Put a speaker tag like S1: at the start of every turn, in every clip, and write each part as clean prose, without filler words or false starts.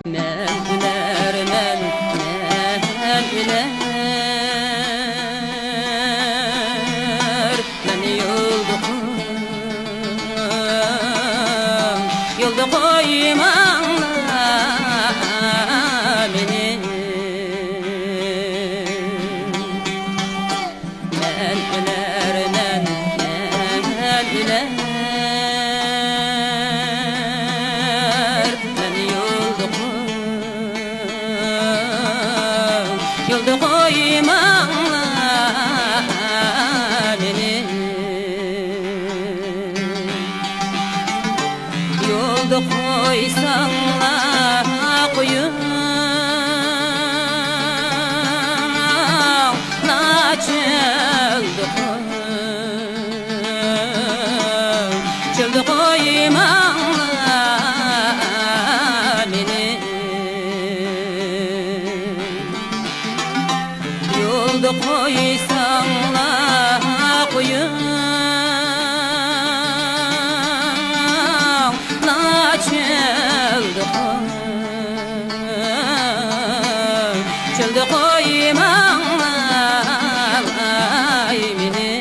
S1: Men üler, men üler, men yolda koymamla beni. Men üler, men üler, yolda koymamla beni. Yolda koysanlar koyun çölde koymamla beni. Yolda koysanlar koyun çölde koymamla beni.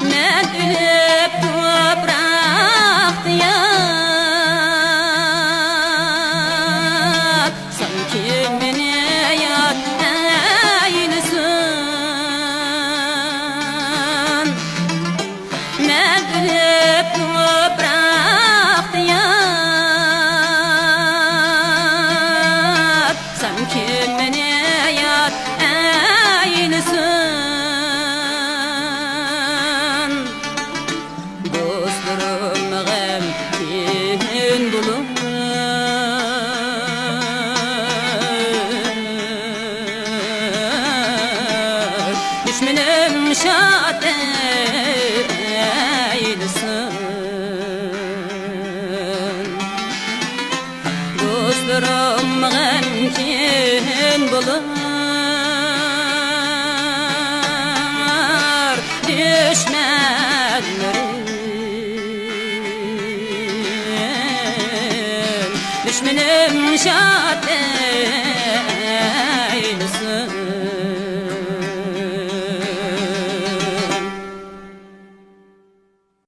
S1: Men ölüp toprakta yat, sanki beni yat eylesin. Men ölüp toprakta yat, sanki beni yat eylesin. Dostlarım g'amgin bo'lib, dushmanim shod eylesin. Dostlarım g'amgin bo'lib, düşmenim şad eylesin.